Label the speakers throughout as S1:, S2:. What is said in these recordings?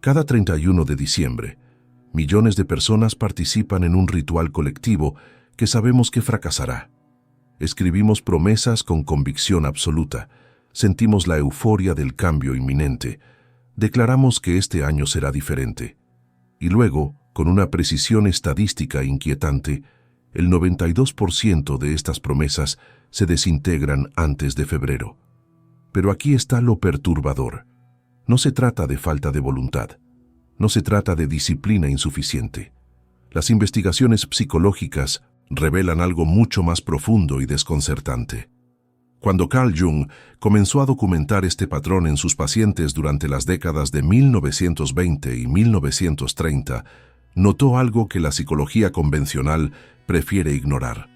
S1: Cada 31 de diciembre, millones de personas participan en un ritual colectivo que sabemos que fracasará. Escribimos promesas con convicción absoluta, sentimos la euforia del cambio inminente, declaramos que este año será diferente. Y luego, con una precisión estadística inquietante, el 92% de estas promesas se desintegran antes de febrero. Pero aquí está lo perturbador. No se trata de falta de voluntad. No se trata de disciplina insuficiente. Las investigaciones psicológicas revelan algo mucho más profundo y desconcertante. Cuando Carl Jung comenzó a documentar este patrón en sus pacientes durante las décadas de 1920 y 1930, notó algo que la psicología convencional prefiere ignorar.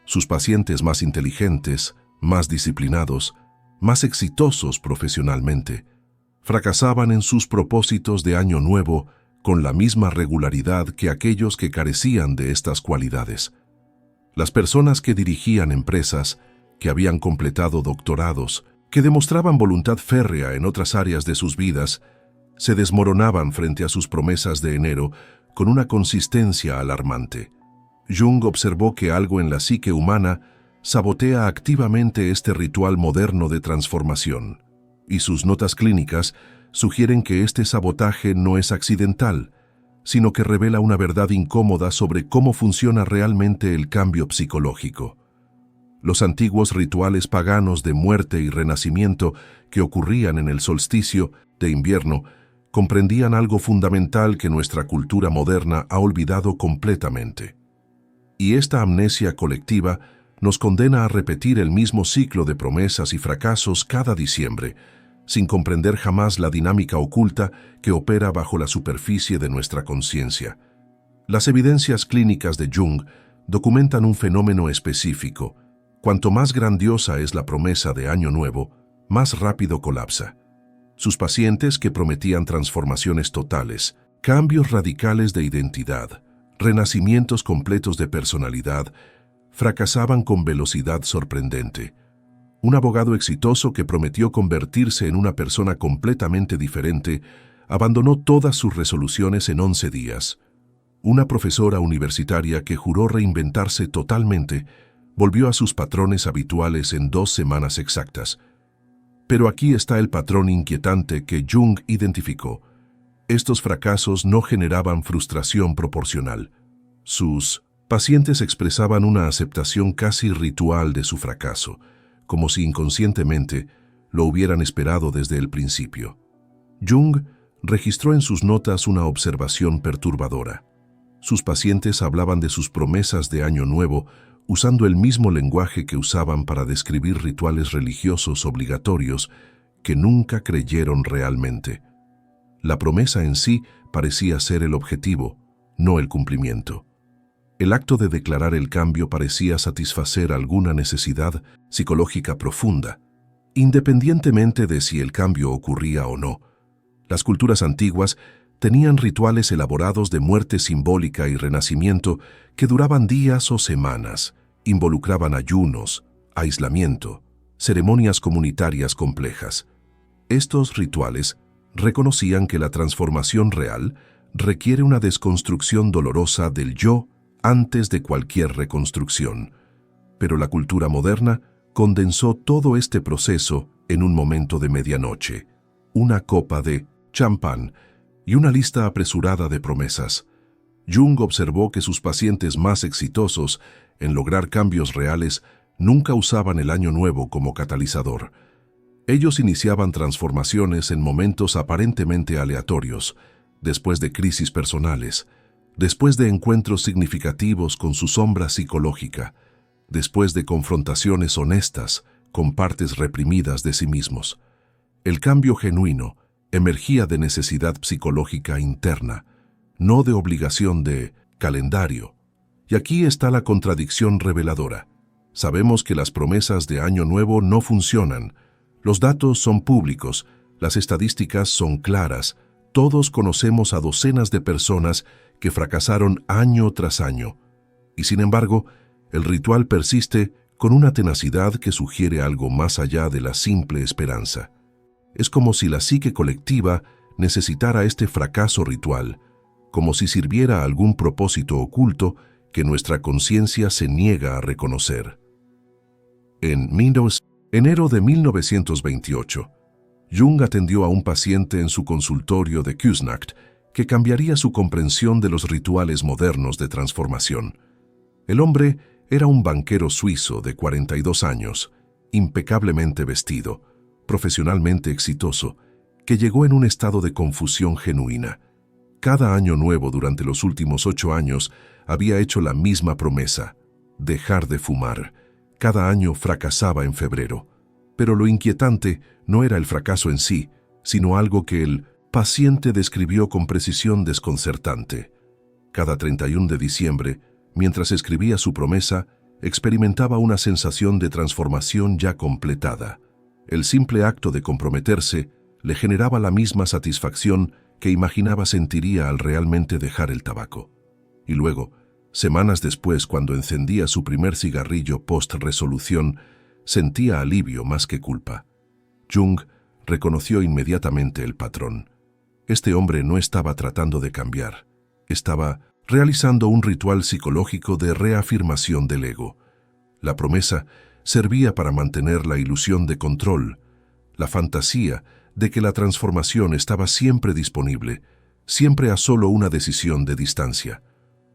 S1: Sus pacientes más inteligentes, más disciplinados, más exitosos profesionalmente, fracasaban en sus propósitos de año nuevo con la misma regularidad que aquellos que carecían de estas cualidades. Las personas que dirigían empresas, que habían completado doctorados, que demostraban voluntad férrea en otras áreas de sus vidas, se desmoronaban frente a sus promesas de enero con una consistencia alarmante. Jung observó que algo en la psique humana sabotea activamente este ritual moderno de transformación, y sus notas clínicas sugieren que este sabotaje no es accidental, sino que revela una verdad incómoda sobre cómo funciona realmente el cambio psicológico. Los antiguos rituales paganos de muerte y renacimiento que ocurrían en el solsticio de invierno comprendían algo fundamental que nuestra cultura moderna ha olvidado completamente. Y esta amnesia colectiva nos condena a repetir el mismo ciclo de promesas y fracasos cada diciembre, sin comprender jamás la dinámica oculta que opera bajo la superficie de nuestra conciencia. Las evidencias clínicas de Jung documentan un fenómeno específico. Cuanto más grandiosa es la promesa de Año Nuevo, más rápido colapsa. Sus pacientes que prometían transformaciones totales, cambios radicales de identidad, renacimientos completos de personalidad, fracasaban con velocidad sorprendente. Un abogado exitoso que prometió convertirse en una persona completamente diferente abandonó todas sus resoluciones en 11 días. Una profesora universitaria que juró reinventarse totalmente volvió a sus patrones habituales en 2 semanas exactas. Pero aquí está el patrón inquietante que Jung identificó. Estos fracasos no generaban frustración proporcional. Sus pacientes expresaban una aceptación casi ritual de su fracaso, como si inconscientemente lo hubieran esperado desde el principio. Jung registró en sus notas una observación perturbadora. Sus pacientes hablaban de sus promesas de Año Nuevo usando el mismo lenguaje que usaban para describir rituales religiosos obligatorios que nunca creyeron realmente. La promesa en sí parecía ser el objetivo, no el cumplimiento. El acto de declarar el cambio parecía satisfacer alguna necesidad psicológica profunda, independientemente de si el cambio ocurría o no. Las culturas antiguas tenían rituales elaborados de muerte simbólica y renacimiento que duraban días o semanas, involucraban ayunos, aislamiento, ceremonias comunitarias complejas. Estos rituales reconocían que la transformación real requiere una desconstrucción dolorosa del yo antes de cualquier reconstrucción. Pero la cultura moderna condensó todo este proceso en un momento de medianoche, una copa de champán y una lista apresurada de promesas. Jung observó que sus pacientes más exitosos en lograr cambios reales nunca usaban el Año Nuevo como catalizador. Ellos iniciaban transformaciones en momentos aparentemente aleatorios, después de crisis personales, después de encuentros significativos con su sombra psicológica, después de confrontaciones honestas con partes reprimidas de sí mismos. El cambio genuino emergía de necesidad psicológica interna, no de obligación de calendario. Y aquí está la contradicción reveladora. Sabemos que las promesas de Año Nuevo no funcionan. Los datos son públicos, las estadísticas son claras. Todos conocemos a docenas de personas que fracasaron año tras año. Y sin embargo, el ritual persiste con una tenacidad que sugiere algo más allá de la simple esperanza. Es como si la psique colectiva necesitara este fracaso ritual, como si sirviera a algún propósito oculto que nuestra conciencia se niega a reconocer. En enero de 1928, Jung atendió a un paciente en su consultorio de Küsnacht que cambiaría su comprensión de los rituales modernos de transformación. El hombre era un banquero suizo de 42 años, impecablemente vestido, profesionalmente exitoso, que llegó en un estado de confusión genuina. Cada año nuevo durante los últimos 8 años había hecho la misma promesa: dejar de fumar. Cada año fracasaba en febrero. Pero lo inquietante no era el fracaso en sí, sino algo que el paciente describió con precisión desconcertante. Cada 31 de diciembre, mientras escribía su promesa, experimentaba una sensación de transformación ya completada. El simple acto de comprometerse le generaba la misma satisfacción que imaginaba sentiría al realmente dejar el tabaco. Y luego, semanas después, cuando encendía su primer cigarrillo post-resolución, sentía alivio más que culpa. Jung reconoció inmediatamente el patrón. Este hombre no estaba tratando de cambiar, estaba realizando un ritual psicológico de reafirmación del ego. La promesa servía para mantener la ilusión de control, la fantasía de que la transformación estaba siempre disponible, siempre a solo una decisión de distancia.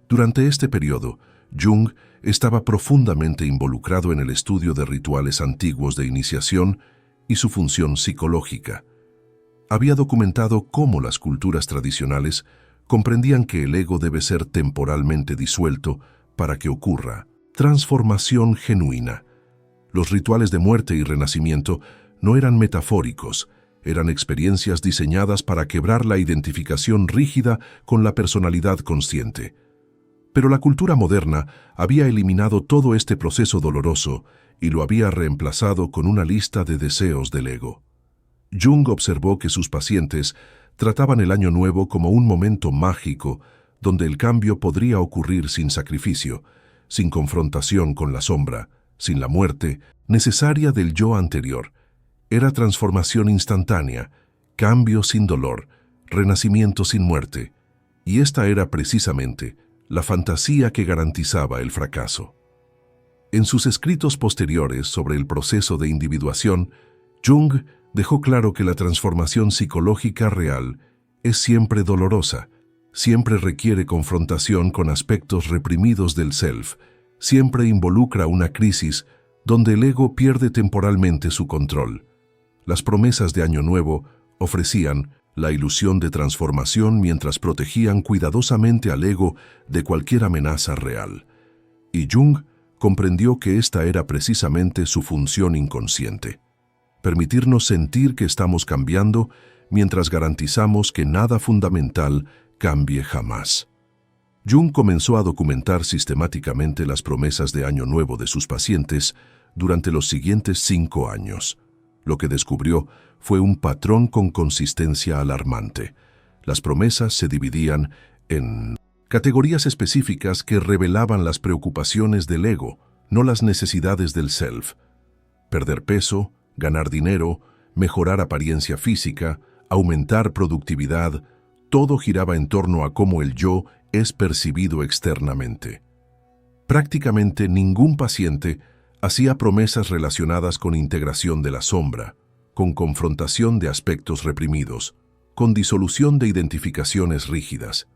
S1: Durante este periodo, Jung estaba profundamente involucrado en el estudio de rituales antiguos de iniciación y su función psicológica. Había documentado cómo las culturas tradicionales comprendían que el ego debe ser temporalmente disuelto para que ocurra transformación genuina. Los rituales de muerte y renacimiento no eran metafóricos, eran experiencias diseñadas para quebrar la identificación rígida con la personalidad consciente. Pero la cultura moderna había eliminado todo este proceso doloroso y lo había reemplazado con una lista de deseos del ego. Jung observó que sus pacientes trataban el Año Nuevo como un momento mágico donde el cambio podría ocurrir sin sacrificio, sin confrontación con la sombra, sin la muerte necesaria del yo anterior. Era transformación instantánea, cambio sin dolor, renacimiento sin muerte. Y esta era precisamente la fantasía que garantizaba el fracaso. En sus escritos posteriores sobre el proceso de individuación, Jung dejó claro que la transformación psicológica real es siempre dolorosa, siempre requiere confrontación con aspectos reprimidos del self, siempre involucra una crisis donde el ego pierde temporalmente su control. Las promesas de Año Nuevo ofrecían la ilusión de transformación mientras protegían cuidadosamente al ego de cualquier amenaza real. Y Jung comprendió que esta era precisamente su función inconsciente: permitirnos sentir que estamos cambiando mientras garantizamos que nada fundamental cambie jamás. Jung comenzó a documentar sistemáticamente las promesas de Año Nuevo de sus pacientes durante los siguientes 5 años. Lo que descubrió fue un patrón con consistencia alarmante. Las promesas se dividían en categorías específicas que revelaban las preocupaciones del ego, no las necesidades del self. Perder peso, ganar dinero, mejorar apariencia física, aumentar productividad, todo giraba en torno a cómo el yo es percibido externamente. Prácticamente ningún paciente hacía promesas relacionadas con integración de la sombra, con confrontación de aspectos reprimidos, con disolución de identificaciones rígidas.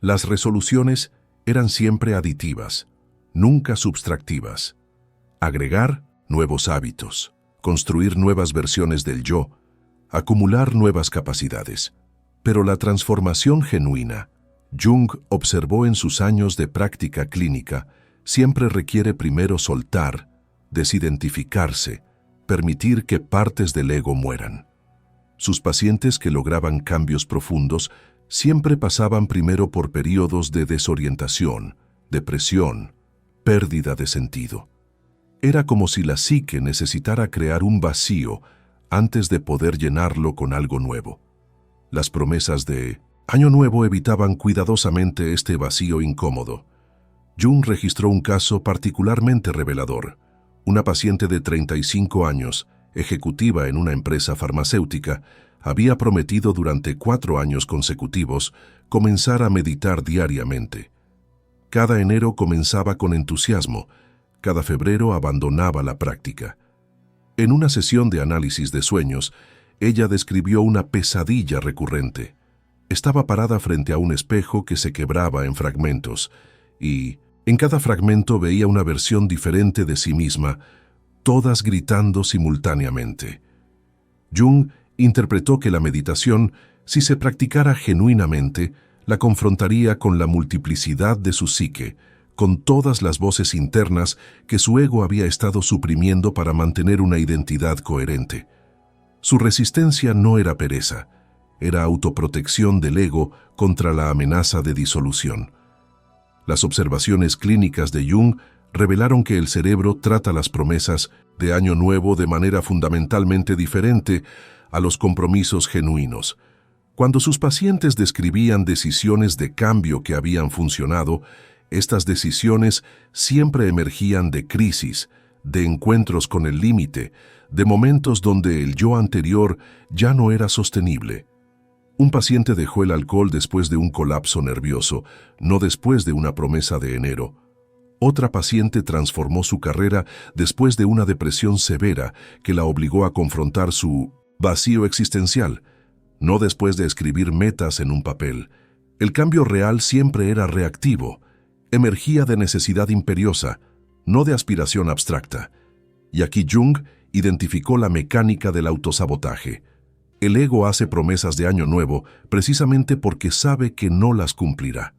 S1: Las resoluciones eran siempre aditivas, nunca subtractivas. Agregar nuevos hábitos, construir nuevas versiones del yo, acumular nuevas capacidades. Pero la transformación genuina, Jung observó en sus años de práctica clínica, siempre requiere primero soltar, desidentificarse, permitir que partes del ego mueran. Sus pacientes que lograban cambios profundos siempre pasaban primero por periodos de desorientación, depresión, pérdida de sentido. Era como si la psique necesitara crear un vacío antes de poder llenarlo con algo nuevo. Las promesas de Año Nuevo evitaban cuidadosamente este vacío incómodo. Jung registró un caso particularmente revelador. Una paciente de 35 años, ejecutiva en una empresa farmacéutica, había prometido durante 4 años consecutivos comenzar a meditar diariamente. Cada enero comenzaba con entusiasmo, cada febrero abandonaba la práctica. En una sesión de análisis de sueños, ella describió una pesadilla recurrente. Estaba parada frente a un espejo que se quebraba en fragmentos, y en cada fragmento veía una versión diferente de sí misma, todas gritando simultáneamente. Jung interpretó que la meditación, si se practicara genuinamente, la confrontaría con la multiplicidad de su psique, con todas las voces internas que su ego había estado suprimiendo para mantener una identidad coherente. Su resistencia no era pereza, era autoprotección del ego contra la amenaza de disolución. Las observaciones clínicas de Jung revelaron que el cerebro trata las promesas de Año Nuevo de manera fundamentalmente diferente a los compromisos genuinos. Cuando sus pacientes describían decisiones de cambio que habían funcionado, estas decisiones siempre emergían de crisis, de encuentros con el límite, de momentos donde el yo anterior ya no era sostenible. Un paciente dejó el alcohol después de un colapso nervioso, no después de una promesa de enero. Otra paciente transformó su carrera después de una depresión severa que la obligó a confrontar su vacío existencial, no después de escribir metas en un papel. El cambio real siempre era reactivo, emergía de necesidad imperiosa, no de aspiración abstracta. Y aquí Jung identificó la mecánica del autosabotaje. El ego hace promesas de Año Nuevo precisamente porque sabe que no las cumplirá.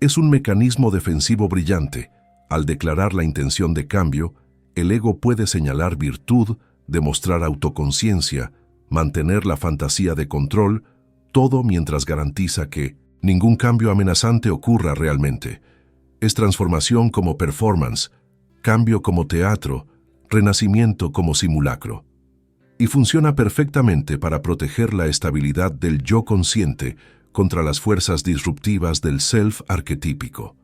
S1: Es un mecanismo defensivo brillante. Al declarar la intención de cambio, el ego puede señalar virtud, demostrar autoconciencia, mantener la fantasía de control, todo mientras garantiza que ningún cambio amenazante ocurra realmente. Es transformación como performance, cambio como teatro, renacimiento como simulacro. Y funciona perfectamente para proteger la estabilidad del yo consciente contra las fuerzas disruptivas del self arquetípico.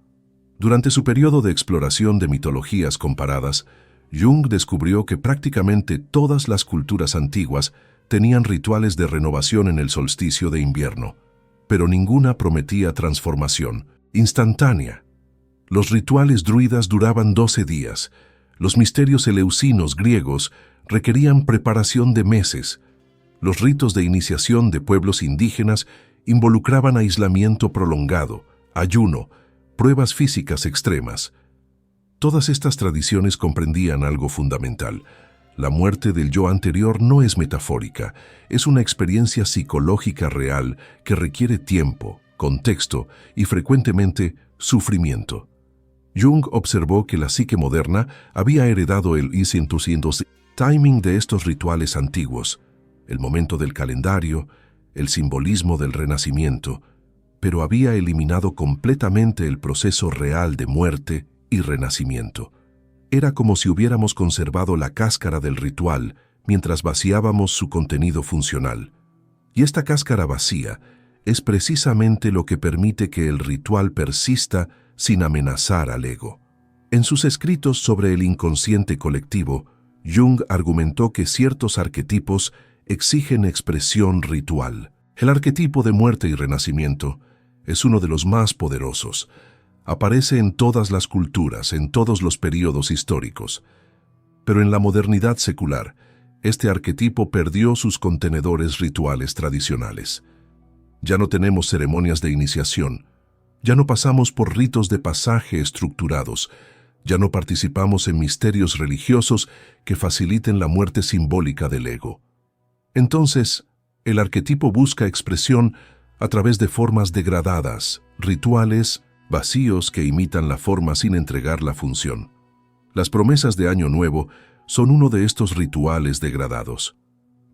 S1: Durante su periodo de exploración de mitologías comparadas, Jung descubrió que prácticamente todas las culturas antiguas tenían rituales de renovación en el solsticio de invierno, pero ninguna prometía transformación instantánea. Los rituales druidas duraban 12 días. Los misterios eleusinos griegos requerían preparación de meses. Los ritos de iniciación de pueblos indígenas involucraban aislamiento prolongado, ayuno, pruebas físicas extremas. Todas estas tradiciones comprendían algo fundamental. La muerte del yo anterior no es metafórica, es una experiencia psicológica real que requiere tiempo, contexto y frecuentemente sufrimiento. Jung observó que la psique moderna había heredado el timing de estos rituales antiguos, el momento del calendario, el simbolismo del renacimiento, pero había eliminado completamente el proceso real de muerte y renacimiento. Era como si hubiéramos conservado la cáscara del ritual mientras vaciábamos su contenido funcional. Y esta cáscara vacía es precisamente lo que permite que el ritual persista sin amenazar al ego. En sus escritos sobre el inconsciente colectivo, Jung argumentó que ciertos arquetipos exigen expresión ritual. El arquetipo de muerte y renacimiento es uno de los más poderosos. Aparece en todas las culturas, en todos los períodos históricos. Pero en la modernidad secular, este arquetipo perdió sus contenedores rituales tradicionales. Ya no tenemos ceremonias de iniciación, ya no pasamos por ritos de pasaje estructurados, ya no participamos en misterios religiosos que faciliten la muerte simbólica del ego. Entonces, el arquetipo busca expresión a través de formas degradadas, rituales, vacíos que imitan la forma sin entregar la función. Las promesas de Año Nuevo son uno de estos rituales degradados.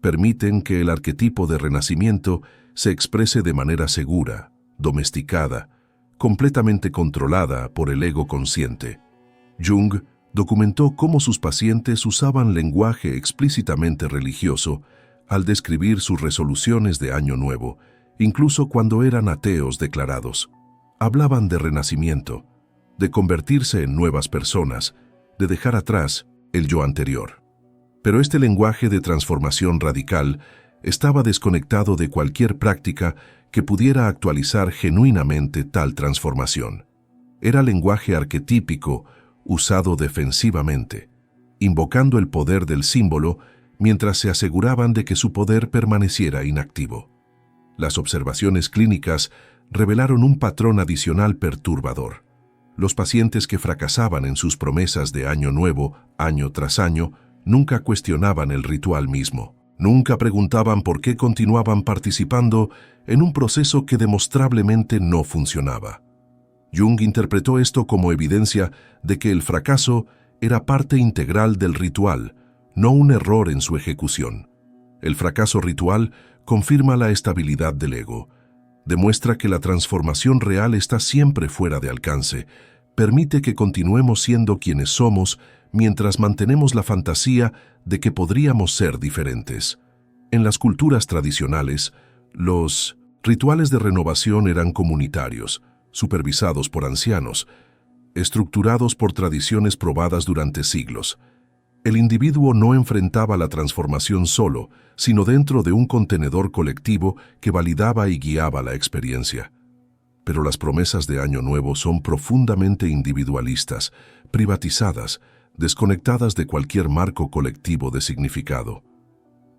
S1: Permiten que el arquetipo de renacimiento se exprese de manera segura, domesticada, completamente controlada por el ego consciente. Jung documentó cómo sus pacientes usaban lenguaje explícitamente religioso al describir sus resoluciones de Año Nuevo, incluso cuando eran ateos declarados. Hablaban de renacimiento, de convertirse en nuevas personas, de dejar atrás el yo anterior. Pero este lenguaje de transformación radical Estaba desconectado de cualquier práctica que pudiera actualizar genuinamente tal transformación. Era lenguaje arquetípico usado defensivamente, invocando el poder del símbolo mientras se aseguraban de que su poder permaneciera inactivo. Las observaciones clínicas revelaron un patrón adicional perturbador. Los pacientes que fracasaban en sus promesas de año nuevo, año tras año, nunca cuestionaban el ritual mismo. Nunca preguntaban por qué continuaban participando en un proceso que demostrablemente no funcionaba. Jung interpretó esto como evidencia de que el fracaso era parte integral del ritual, no un error en su ejecución. El fracaso ritual confirma la estabilidad del ego, demuestra que la transformación real está siempre fuera de alcance, permite que continuemos siendo quienes somos mientras mantenemos la fantasía de que podríamos ser diferentes. En las culturas tradicionales, los rituales de renovación eran comunitarios, supervisados por ancianos, estructurados por tradiciones probadas durante siglos. El individuo no enfrentaba la transformación solo, sino dentro de un contenedor colectivo que validaba y guiaba la experiencia. Pero las promesas de Año Nuevo son profundamente individualistas, privatizadas, desconectadas de cualquier marco colectivo de significado.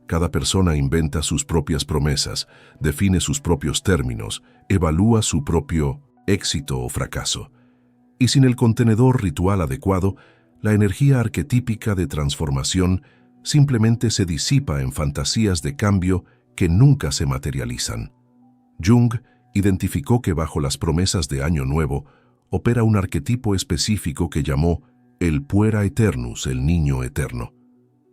S1: Cada persona inventa sus propias promesas, define sus propios términos, evalúa su propio éxito o fracaso. Y sin el contenedor ritual adecuado, la energía arquetípica de transformación simplemente se disipa en fantasías de cambio que nunca se materializan. Jung identificó que bajo las promesas de Año Nuevo opera un arquetipo específico que llamó el puera eternus, el niño eterno.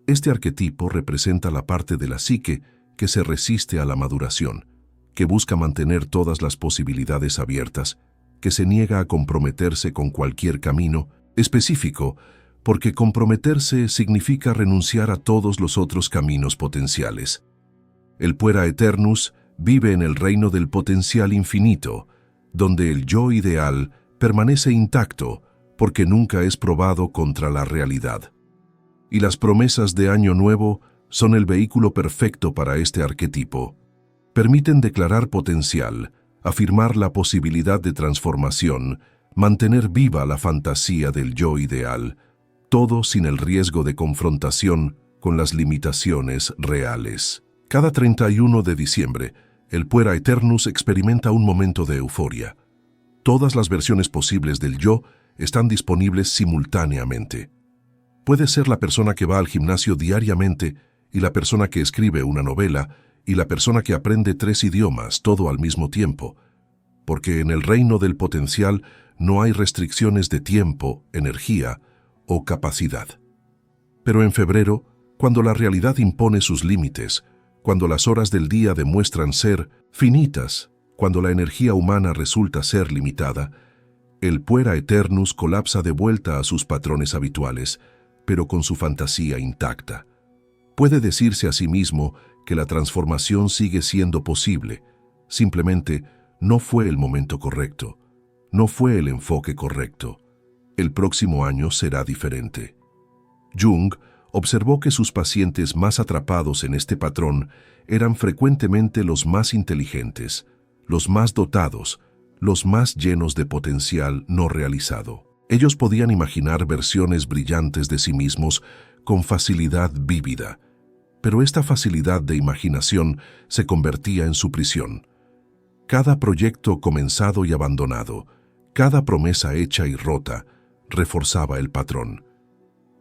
S1: Este arquetipo representa la parte de la psique que se resiste a la maduración, que busca mantener todas las posibilidades abiertas, que se niega a comprometerse con cualquier camino específico, porque comprometerse significa renunciar a todos los otros caminos potenciales. El puera eternus vive en el reino del potencial infinito, donde el yo ideal permanece intacto porque nunca es probado contra la realidad. Y las promesas de Año Nuevo son el vehículo perfecto para este arquetipo. Permiten declarar potencial, afirmar la posibilidad de transformación, mantener viva la fantasía del yo ideal, todo sin el riesgo de confrontación con las limitaciones reales. Cada 31 de diciembre, el puera eternus experimenta un momento de euforia. Todas las versiones posibles del yo están disponibles simultáneamente. Puede ser la persona que va al gimnasio diariamente y la persona que escribe una novela y la persona que aprende 3 idiomas, todo al mismo tiempo, porque en el reino del potencial no hay restricciones de tiempo, energía o capacidad. Pero en febrero, cuando la realidad impone sus límites, cuando las horas del día demuestran ser finitas, cuando la energía humana resulta ser limitada, el puera eternus colapsa de vuelta a sus patrones habituales, pero con su fantasía intacta. Puede decirse a sí mismo que la transformación sigue siendo posible, simplemente no fue el momento correcto, no fue el enfoque correcto. El próximo año será diferente. Jung observó que sus pacientes más atrapados en este patrón eran frecuentemente los más inteligentes, los más dotados, los más llenos de potencial no realizado. Ellos podían imaginar versiones brillantes de sí mismos con facilidad vívida, pero esta facilidad de imaginación se convertía en su prisión. Cada proyecto comenzado y abandonado, cada promesa hecha y rota, reforzaba el patrón.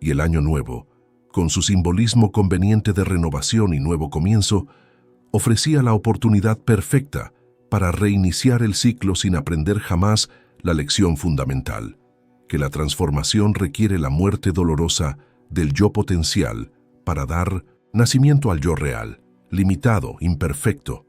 S1: Y el Año Nuevo, con su simbolismo conveniente de renovación y nuevo comienzo, ofrecía la oportunidad perfecta para reiniciar el ciclo sin aprender jamás la lección fundamental, que la transformación requiere la muerte dolorosa del yo potencial para dar nacimiento al yo real, limitado, imperfecto.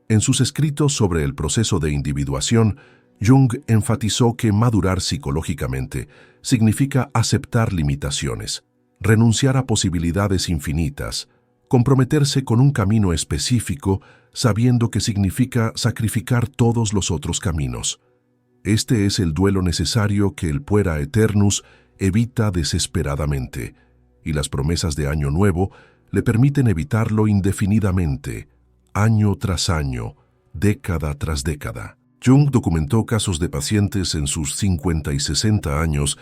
S1: En sus escritos sobre el proceso de individuación, Jung enfatizó que madurar psicológicamente significa aceptar limitaciones, renunciar a posibilidades infinitas, comprometerse con un camino específico sabiendo que significa sacrificar todos los otros caminos. Este es el duelo necesario que el puera eternus evita desesperadamente, y las promesas de Año Nuevo le permiten evitarlo indefinidamente, año tras año, década tras década. Jung documentó casos de pacientes en sus 50 y 60 años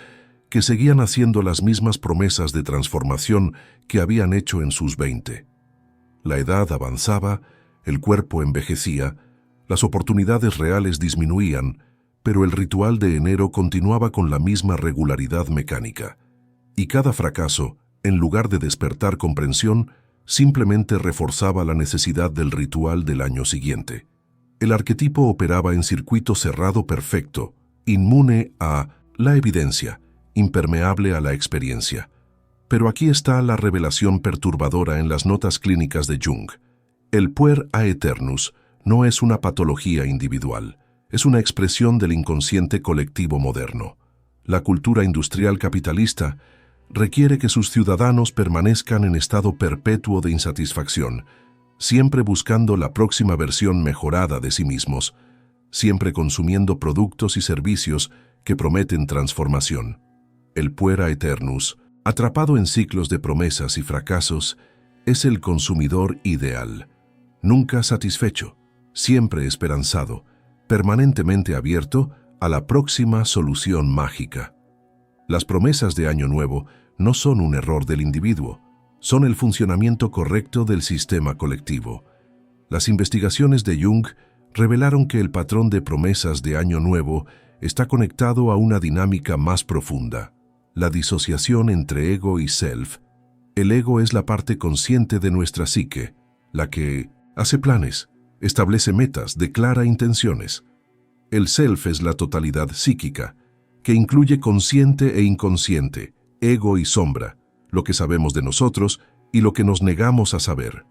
S1: que seguían haciendo las mismas promesas de transformación que habían hecho en sus 20. La edad avanzaba, el cuerpo envejecía, las oportunidades reales disminuían, pero el ritual de enero continuaba con la misma regularidad mecánica. Y cada fracaso, en lugar de despertar comprensión, simplemente reforzaba la necesidad del ritual del año siguiente. El arquetipo operaba en circuito cerrado perfecto, inmune a la evidencia, impermeable a la experiencia. Pero aquí está la revelación perturbadora en las notas clínicas de Jung. El puer aeternus no es una patología individual, es una expresión del inconsciente colectivo moderno. La cultura industrial capitalista requiere que sus ciudadanos permanezcan en estado perpetuo de insatisfacción, siempre buscando la próxima versión mejorada de sí mismos, siempre consumiendo productos y servicios que prometen transformación. El puer aeternus, atrapado en ciclos de promesas y fracasos, es el consumidor ideal, nunca satisfecho, siempre esperanzado, permanentemente abierto a la próxima solución mágica. Las promesas de Año Nuevo no son un error del individuo, son el funcionamiento correcto del sistema colectivo. Las investigaciones de Jung revelaron que el patrón de promesas de Año Nuevo está conectado a una dinámica más profunda, la disociación entre ego y self. El ego es la parte consciente de nuestra psique, la que hace planes, establece metas, declara intenciones. El self es la totalidad psíquica, que incluye consciente e inconsciente, ego y sombra, lo que sabemos de nosotros y lo que nos negamos a saber.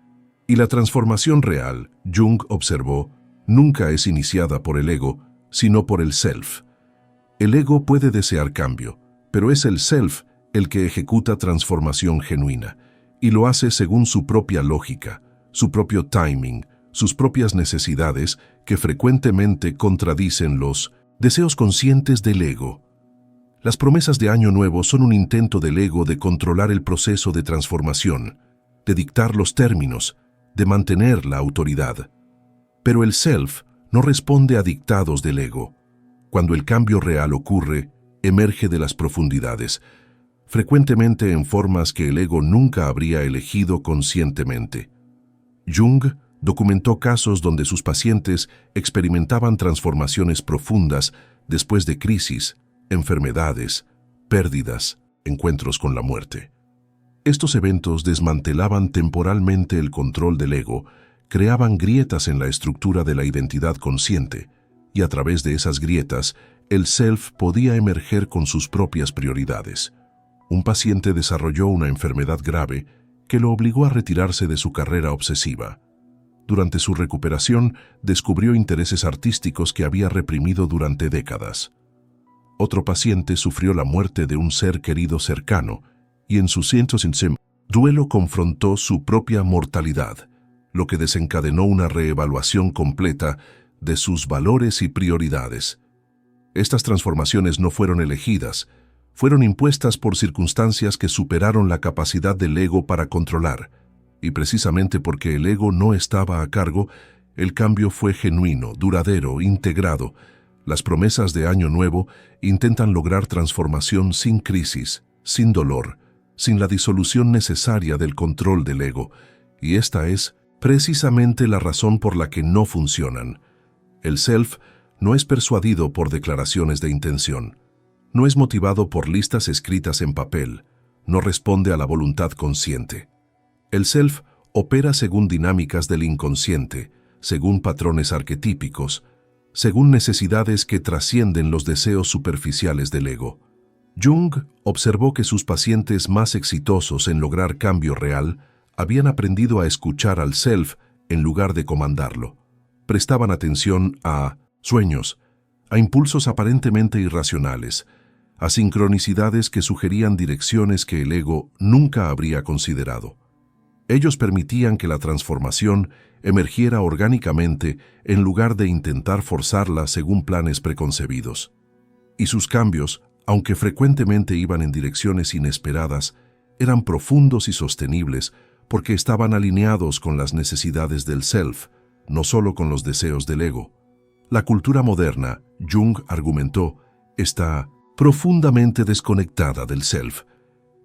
S1: Y la transformación real, Jung observó, nunca es iniciada por el ego, sino por el self. El ego puede desear cambio, pero es el self el que ejecuta transformación genuina, y lo hace según su propia lógica, su propio timing, sus propias necesidades que frecuentemente contradicen los deseos conscientes del ego. Las promesas de Año Nuevo son un intento del ego de controlar el proceso de transformación, de dictar los términos, de mantener la autoridad. Pero el self no responde a dictados del ego. Cuando el cambio real ocurre, emerge de las profundidades, frecuentemente en formas que el ego nunca habría elegido conscientemente. Jung documentó casos donde sus pacientes experimentaban transformaciones profundas después de crisis, enfermedades, pérdidas, encuentros con la muerte. Estos eventos desmantelaban temporalmente el control del ego, creaban grietas en la estructura de la identidad consciente, y a través de esas grietas, el self podía emerger con sus propias prioridades. Un paciente desarrolló una enfermedad grave que lo obligó a retirarse de su carrera obsesiva. Durante su recuperación, descubrió intereses artísticos que había reprimido durante décadas. Otro paciente sufrió la muerte de un ser querido cercano y en su duelo confrontó su propia mortalidad, lo que desencadenó una reevaluación completa de sus valores y prioridades. Estas transformaciones no fueron elegidas, fueron impuestas por circunstancias que superaron la capacidad del ego para controlar, y precisamente porque el ego no estaba a cargo, el cambio fue genuino, duradero, integrado. Las promesas de Año Nuevo intentan lograr transformación sin crisis, sin dolor, sin la disolución necesaria del control del ego, y esta es precisamente la razón por la que no funcionan. El self no es persuadido por declaraciones de intención, no es motivado por listas escritas en papel, no responde a la voluntad consciente. El self opera según dinámicas del inconsciente, según patrones arquetípicos, según necesidades que trascienden los deseos superficiales del ego. Jung observó que sus pacientes más exitosos en lograr cambio real habían aprendido a escuchar al self en lugar de comandarlo. Prestaban atención a sueños, a impulsos aparentemente irracionales, a sincronicidades que sugerían direcciones que el ego nunca habría considerado. Ellos permitían que la transformación emergiera orgánicamente en lugar de intentar forzarla según planes preconcebidos. Y sus cambios, aunque frecuentemente iban en direcciones inesperadas, eran profundos y sostenibles porque estaban alineados con las necesidades del self, no solo con los deseos del ego. La cultura moderna, Jung argumentó, está profundamente desconectada del self.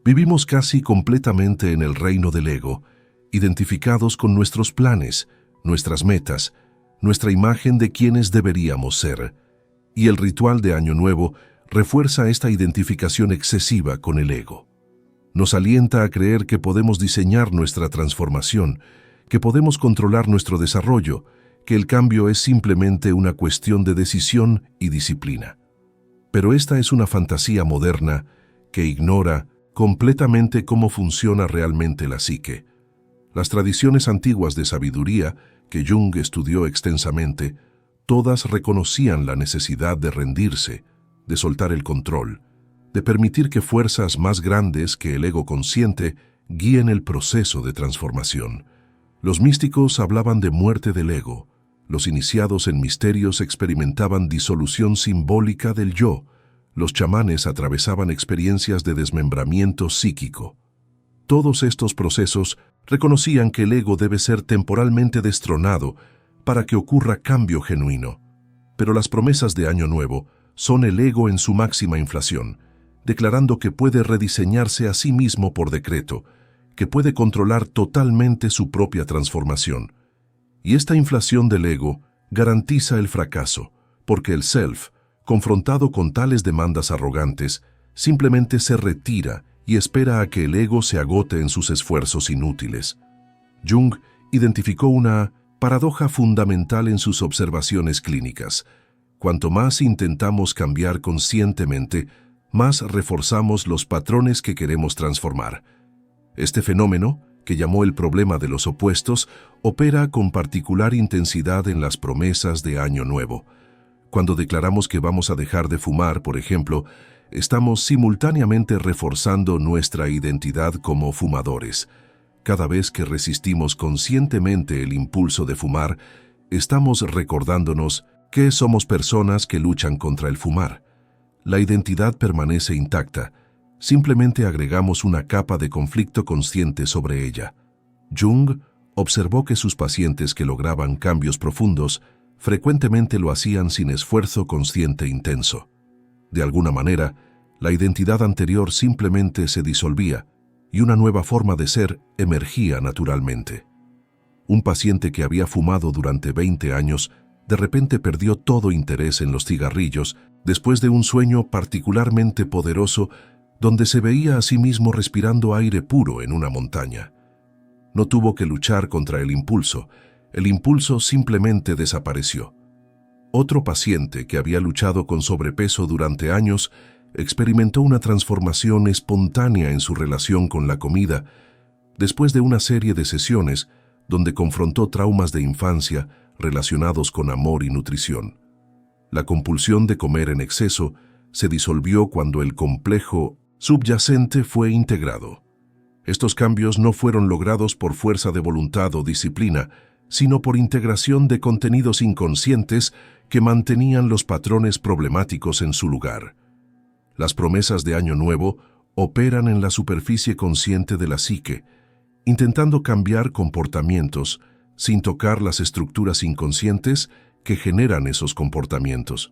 S1: Vivimos casi completamente en el reino del ego, identificados con nuestros planes, nuestras metas, nuestra imagen de quienes deberíamos ser. Y el ritual de Año Nuevo refuerza esta identificación excesiva con el ego. Nos alienta a creer que podemos diseñar nuestra transformación, que podemos controlar nuestro desarrollo, que el cambio es simplemente una cuestión de decisión y disciplina. Pero esta es una fantasía moderna que ignora completamente cómo funciona realmente la psique. Las tradiciones antiguas de sabiduría, que Jung estudió extensamente, todas reconocían la necesidad de rendirse, de soltar el control, de permitir que fuerzas más grandes que el ego consciente guíen el proceso de transformación. Los místicos hablaban de muerte del ego. Los iniciados en misterios experimentaban disolución simbólica del yo. Los chamanes atravesaban experiencias de desmembramiento psíquico. Todos estos procesos reconocían que el ego debe ser temporalmente destronado para que ocurra cambio genuino. Pero las promesas de Año Nuevo son el ego en su máxima inflación, declarando que puede rediseñarse a sí mismo por decreto, que puede controlar totalmente su propia transformación. Y esta inflación del ego garantiza el fracaso, porque el self, confrontado con tales demandas arrogantes, simplemente se retira y espera a que el ego se agote en sus esfuerzos inútiles. Jung identificó una paradoja fundamental en sus observaciones clínicas. Cuanto más intentamos cambiar conscientemente, más reforzamos los patrones que queremos transformar. Este fenómeno, que llamó el problema de los opuestos, opera con particular intensidad en las promesas de Año Nuevo. Cuando declaramos que vamos a dejar de fumar, por ejemplo, estamos simultáneamente reforzando nuestra identidad como fumadores. Cada vez que resistimos conscientemente el impulso de fumar, estamos recordándonos que somos personas que luchan contra el fumar. La identidad permanece intacta, simplemente agregamos una capa de conflicto consciente sobre ella. Jung observó que sus pacientes que lograban cambios profundos frecuentemente lo hacían sin esfuerzo consciente intenso. De alguna manera, la identidad anterior simplemente se disolvía y una nueva forma de ser emergía naturalmente. Un paciente que había fumado durante 20 años de repente perdió todo interés en los cigarrillos después de un sueño particularmente poderoso donde se veía a sí mismo respirando aire puro en una montaña. No tuvo que luchar contra el impulso simplemente desapareció. Otro paciente que había luchado con sobrepeso durante años experimentó una transformación espontánea en su relación con la comida después de una serie de sesiones donde confrontó traumas de infancia relacionados con amor y nutrición. La compulsión de comer en exceso se disolvió cuando el complejo subyacente fue integrado. Estos cambios no fueron logrados por fuerza de voluntad o disciplina, sino por integración de contenidos inconscientes que mantenían los patrones problemáticos en su lugar. Las promesas de Año Nuevo operan en la superficie consciente de la psique, intentando cambiar comportamientos sin tocar las estructuras inconscientes que generan esos comportamientos.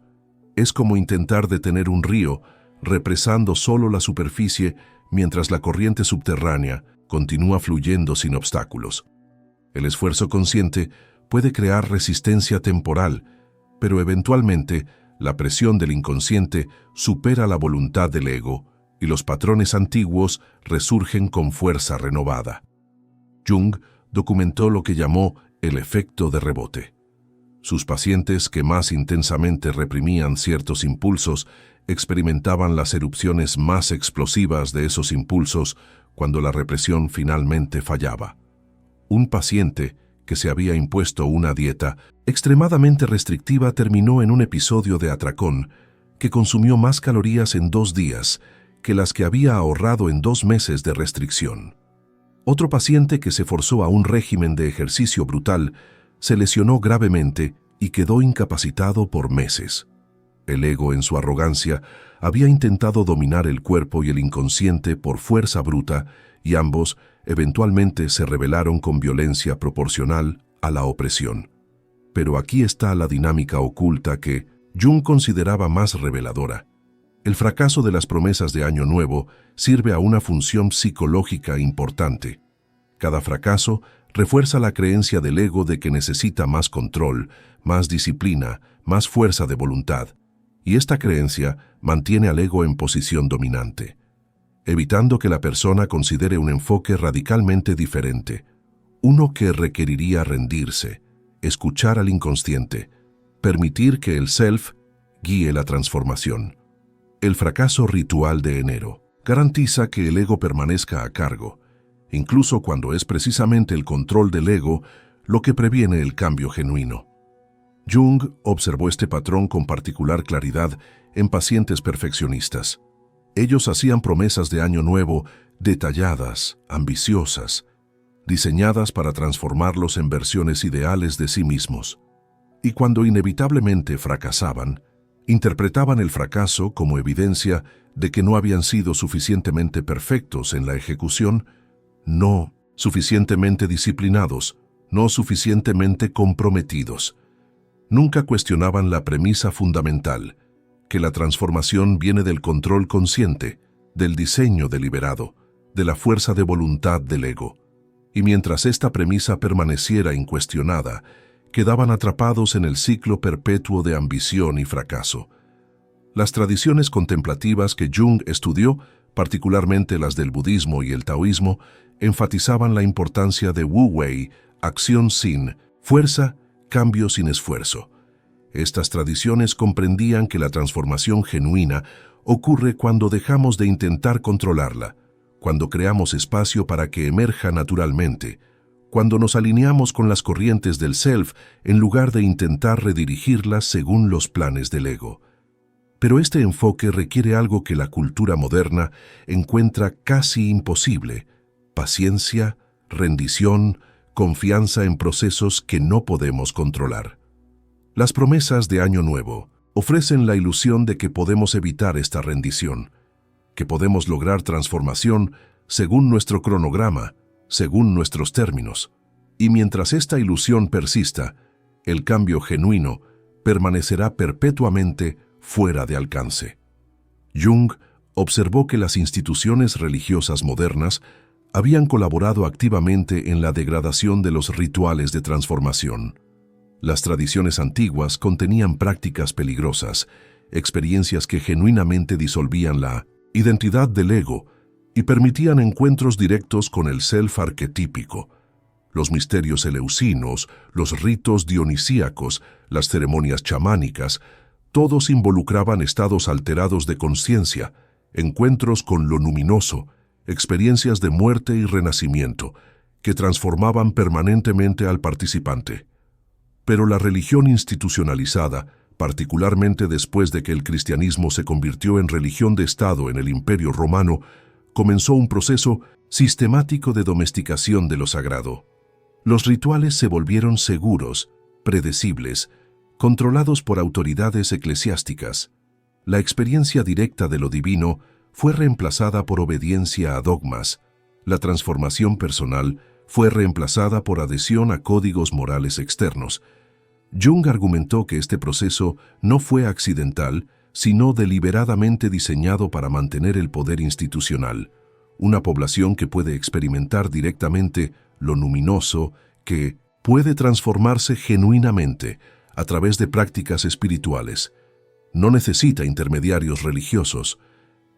S1: Es como intentar detener un río, represando solo la superficie mientras la corriente subterránea continúa fluyendo sin obstáculos. El esfuerzo consciente puede crear resistencia temporal, pero eventualmente la presión del inconsciente supera la voluntad del ego y los patrones antiguos resurgen con fuerza renovada. Jung documentó lo que llamó el efecto de rebote. Sus pacientes que más intensamente reprimían ciertos impulsos experimentaban las erupciones más explosivas de esos impulsos cuando la represión finalmente fallaba. Un paciente que se había impuesto una dieta extremadamente restrictiva terminó en un episodio de atracón que consumió más calorías en 2 días que las que había ahorrado en 2 meses de restricción. Otro paciente que se forzó a un régimen de ejercicio brutal se lesionó gravemente y quedó incapacitado por meses. El ego, en su arrogancia, había intentado dominar el cuerpo y el inconsciente por fuerza bruta y ambos eventualmente se rebelaron con violencia proporcional a la opresión. Pero aquí está la dinámica oculta que Jung consideraba más reveladora. El fracaso de las promesas de Año Nuevo sirve a una función psicológica importante. Cada fracaso refuerza la creencia del ego de que necesita más control, más disciplina, más fuerza de voluntad, y esta creencia mantiene al ego en posición dominante, evitando que la persona considere un enfoque radicalmente diferente, uno que requeriría rendirse, escuchar al inconsciente, permitir que el self guíe la transformación. El fracaso ritual de enero garantiza que el ego permanezca a cargo, incluso cuando es precisamente el control del ego lo que previene el cambio genuino. Jung observó este patrón con particular claridad en pacientes perfeccionistas. Ellos hacían promesas de Año Nuevo detalladas, ambiciosas, diseñadas para transformarlos en versiones ideales de sí mismos. Y cuando inevitablemente fracasaban, interpretaban el fracaso como evidencia de que no habían sido suficientemente perfectos en la ejecución, no suficientemente disciplinados, no suficientemente comprometidos. Nunca cuestionaban la premisa fundamental, que la transformación viene del control consciente, del diseño deliberado, de la fuerza de voluntad del ego. Y mientras esta premisa permaneciera incuestionada, quedaban atrapados en el ciclo perpetuo de ambición y fracaso. Las tradiciones contemplativas que Jung estudió, particularmente las del budismo y el taoísmo, enfatizaban la importancia de Wu Wei, acción sin fuerza, cambio sin esfuerzo. Estas tradiciones comprendían que la transformación genuina ocurre cuando dejamos de intentar controlarla, cuando creamos espacio para que emerja naturalmente, cuando nos alineamos con las corrientes del self en lugar de intentar redirigirlas según los planes del ego. Pero este enfoque requiere algo que la cultura moderna encuentra casi imposible: paciencia, rendición, confianza en procesos que no podemos controlar. Las promesas de Año Nuevo ofrecen la ilusión de que podemos evitar esta rendición, que podemos lograr transformación según nuestro cronograma, según nuestros términos. Y mientras esta ilusión persista, el cambio genuino permanecerá perpetuamente fuera de alcance. Jung observó que las instituciones religiosas modernas habían colaborado activamente en la degradación de los rituales de transformación. Las tradiciones antiguas contenían prácticas peligrosas, experiencias que genuinamente disolvían la identidad del ego y permitían encuentros directos con el self arquetípico. Los misterios eleusinos, los ritos dionisíacos, las ceremonias chamánicas, todos involucraban estados alterados de conciencia, encuentros con lo luminoso, experiencias de muerte y renacimiento, que transformaban permanentemente al participante. Pero la religión institucionalizada, particularmente después de que el cristianismo se convirtió en religión de Estado en el Imperio Romano, comenzó un proceso sistemático de domesticación de lo sagrado. Los rituales se volvieron seguros, predecibles, controlados por autoridades eclesiásticas. La experiencia directa de lo divino fue reemplazada por obediencia a dogmas. La transformación personal fue reemplazada por adhesión a códigos morales externos. Jung argumentó que este proceso no fue accidental, sino deliberadamente diseñado para mantener el poder institucional. Una población que puede experimentar directamente lo luminoso, que puede transformarse genuinamente a través de prácticas espirituales. No necesita intermediarios religiosos,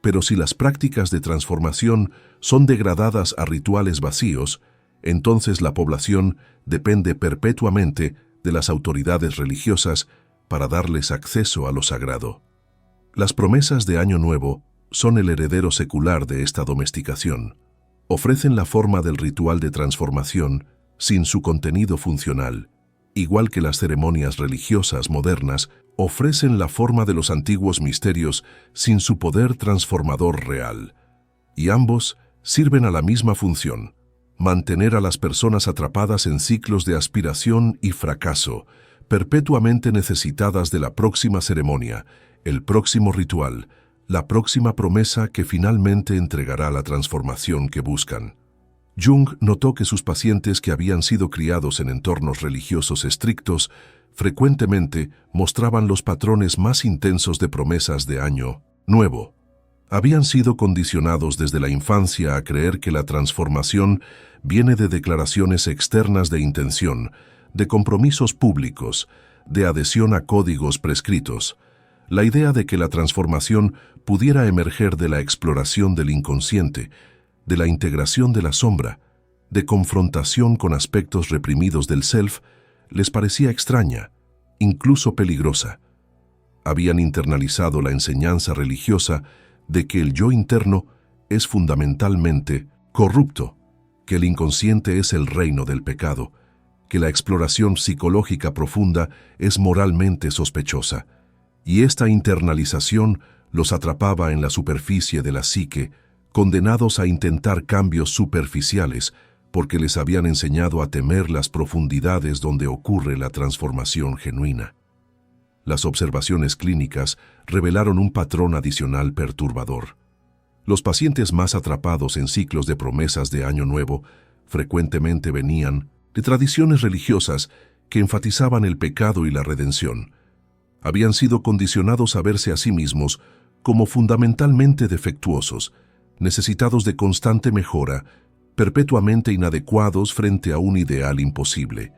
S1: pero si las prácticas de transformación son degradadas a rituales vacíos, entonces la población depende perpetuamente de las autoridades religiosas para darles acceso a lo sagrado. Las promesas de Año Nuevo son el heredero secular de esta domesticación. Ofrecen la forma del ritual de transformación sin su contenido funcional, igual que las ceremonias religiosas modernas ofrecen la forma de los antiguos misterios sin su poder transformador real. Y ambos sirven a la misma función: mantener a las personas atrapadas en ciclos de aspiración y fracaso, perpetuamente necesitadas de la próxima ceremonia, el próximo ritual, la próxima promesa que finalmente entregará la transformación que buscan. Jung notó que sus pacientes que habían sido criados en entornos religiosos estrictos frecuentemente mostraban los patrones más intensos de promesas de año nuevo. Habían sido condicionados desde la infancia a creer que la transformación viene de declaraciones externas de intención, de compromisos públicos, de adhesión a códigos prescritos. La idea de que la transformación pudiera emerger de la exploración del inconsciente, de la integración de la sombra, de confrontación con aspectos reprimidos del self, les parecía extraña, incluso peligrosa. Habían internalizado la enseñanza religiosa de que el yo interno es fundamentalmente corrupto, que el inconsciente es el reino del pecado, que la exploración psicológica profunda es moralmente sospechosa, y esta internalización los atrapaba en la superficie de la psique, condenados a intentar cambios superficiales porque les habían enseñado a temer las profundidades donde ocurre la transformación genuina. Las observaciones clínicas revelaron un patrón adicional perturbador. Los pacientes más atrapados en ciclos de promesas de Año Nuevo frecuentemente venían de tradiciones religiosas que enfatizaban el pecado y la redención. Habían sido condicionados a verse a sí mismos como fundamentalmente defectuosos, necesitados de constante mejora, perpetuamente inadecuados frente a un ideal imposible.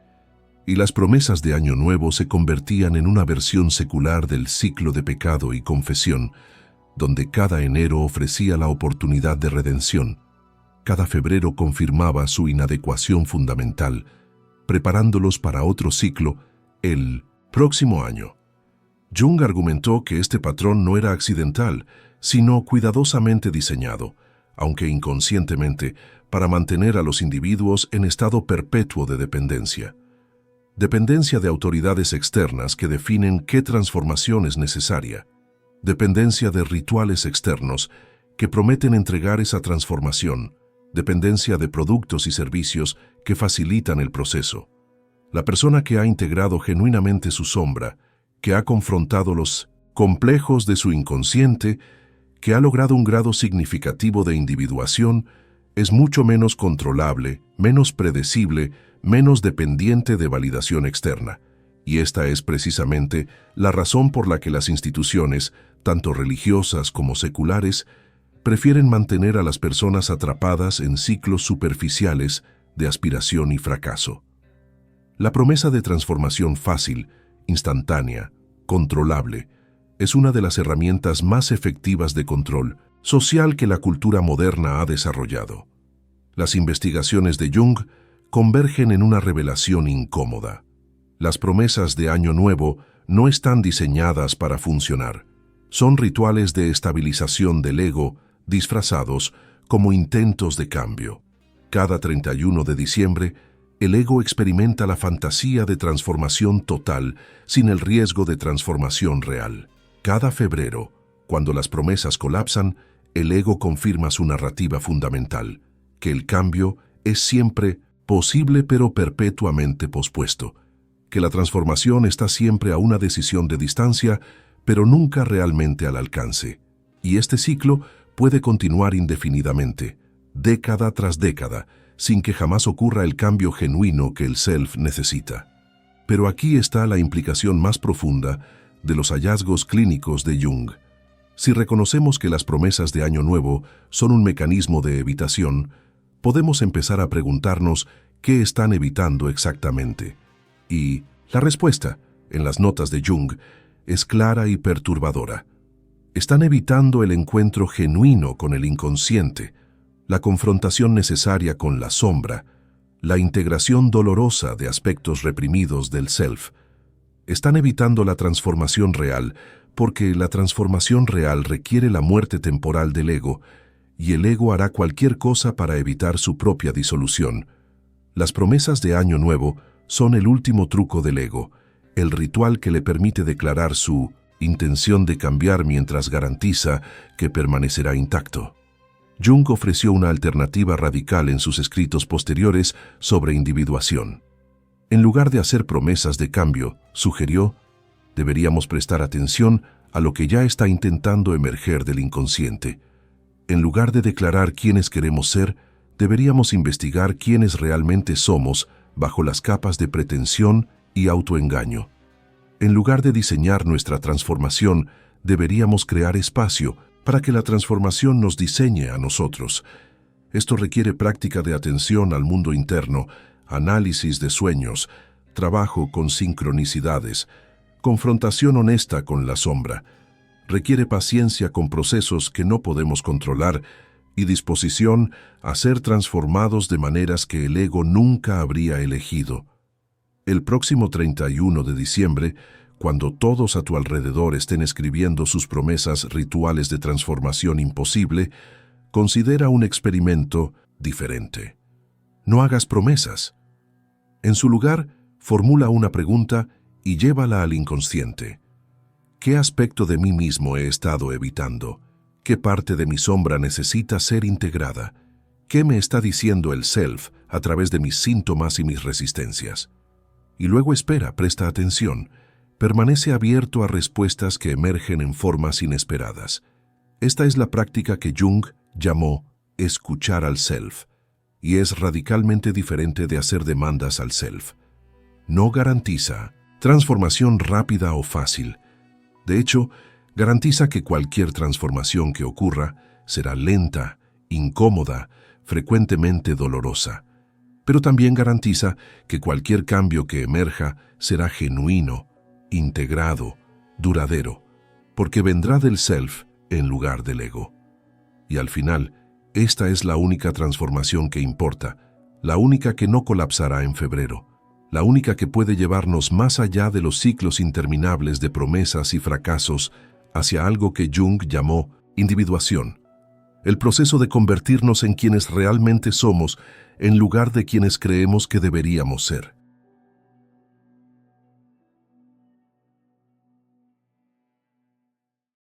S1: Y las promesas de Año Nuevo se convertían en una versión secular del ciclo de pecado y confesión, donde cada enero ofrecía la oportunidad de redención. Cada febrero confirmaba su inadecuación fundamental, preparándolos para otro ciclo el próximo año. Jung argumentó que este patrón no era accidental, sino cuidadosamente diseñado, aunque inconscientemente, para mantener a los individuos en estado perpetuo de dependencia. Dependencia de autoridades externas que definen qué transformación es necesaria. Dependencia de rituales externos que prometen entregar esa transformación. Dependencia de productos y servicios que facilitan el proceso. La persona que ha integrado genuinamente su sombra, que ha confrontado los complejos de su inconsciente, que ha logrado un grado significativo de individuación, es mucho menos controlable, menos predecible, menos dependiente de validación externa. Y esta es precisamente la razón por la que las instituciones, tanto religiosas como seculares, prefieren mantener a las personas atrapadas en ciclos superficiales de aspiración y fracaso. La promesa de transformación fácil, instantánea, controlable, es una de las herramientas más efectivas de control social que la cultura moderna ha desarrollado. Las investigaciones de Jung convergen en una revelación incómoda. Las promesas de Año Nuevo no están diseñadas para funcionar. Son rituales de estabilización del ego disfrazados como intentos de cambio. Cada 31 de diciembre, el ego experimenta la fantasía de transformación total sin el riesgo de transformación real. Cada febrero, cuando las promesas colapsan, el ego confirma su narrativa fundamental, que el cambio es siempre posible pero perpetuamente pospuesto, que la transformación está siempre a una decisión de distancia, pero nunca realmente al alcance. Y este ciclo puede continuar indefinidamente, década tras década, sin que jamás ocurra el cambio genuino que el self necesita. Pero aquí está la implicación más profunda de los hallazgos clínicos de Jung. Si reconocemos que las promesas de Año Nuevo son un mecanismo de evitación, podemos empezar a preguntarnos qué están evitando exactamente. Y la respuesta, en las notas de Jung, es clara y perturbadora. Están evitando el encuentro genuino con el inconsciente, la confrontación necesaria con la sombra, la integración dolorosa de aspectos reprimidos del self. Están evitando la transformación real, porque la transformación real requiere la muerte temporal del ego, y el ego hará cualquier cosa para evitar su propia disolución. Las promesas de Año Nuevo son el último truco del ego, el ritual que le permite declarar su intención de cambiar mientras garantiza que permanecerá intacto. Jung ofreció una alternativa radical en sus escritos posteriores sobre individuación. En lugar de hacer promesas de cambio, sugirió, deberíamos prestar atención a lo que ya está intentando emerger del inconsciente. En lugar de declarar quiénes queremos ser, deberíamos investigar quiénes realmente somos bajo las capas de pretensión y autoengaño. En lugar de diseñar nuestra transformación, deberíamos crear espacio para que la transformación nos diseñe a nosotros. Esto requiere práctica de atención al mundo interno, análisis de sueños, trabajo con sincronicidades, confrontación honesta con la sombra. Requiere paciencia con procesos que no podemos controlar y disposición a ser transformados de maneras que el ego nunca habría elegido. El próximo 31 de diciembre, cuando todos a tu alrededor estén escribiendo sus promesas rituales de transformación imposible, considera un experimento diferente. No hagas promesas. En su lugar, formula una pregunta y llévala al inconsciente. ¿Qué aspecto de mí mismo he estado evitando? ¿Qué parte de mi sombra necesita ser integrada? ¿Qué me está diciendo el self a través de mis síntomas y mis resistencias? Y luego espera, presta atención. Permanece abierto a respuestas que emergen en formas inesperadas. Esta es la práctica que Jung llamó escuchar al self, y es radicalmente diferente de hacer demandas al self. No garantiza transformación rápida o fácil. De hecho, garantiza que cualquier transformación que ocurra será lenta, incómoda, frecuentemente dolorosa. Pero también garantiza que cualquier cambio que emerja será genuino, integrado, duradero, porque vendrá del self en lugar del ego. Y al final, esta es la única transformación que importa, la única que no colapsará en febrero, la única que puede llevarnos más allá de los ciclos interminables de promesas y fracasos hacia algo que Jung llamó individuación, el proceso de convertirnos en quienes realmente somos en lugar de quienes creemos que deberíamos ser.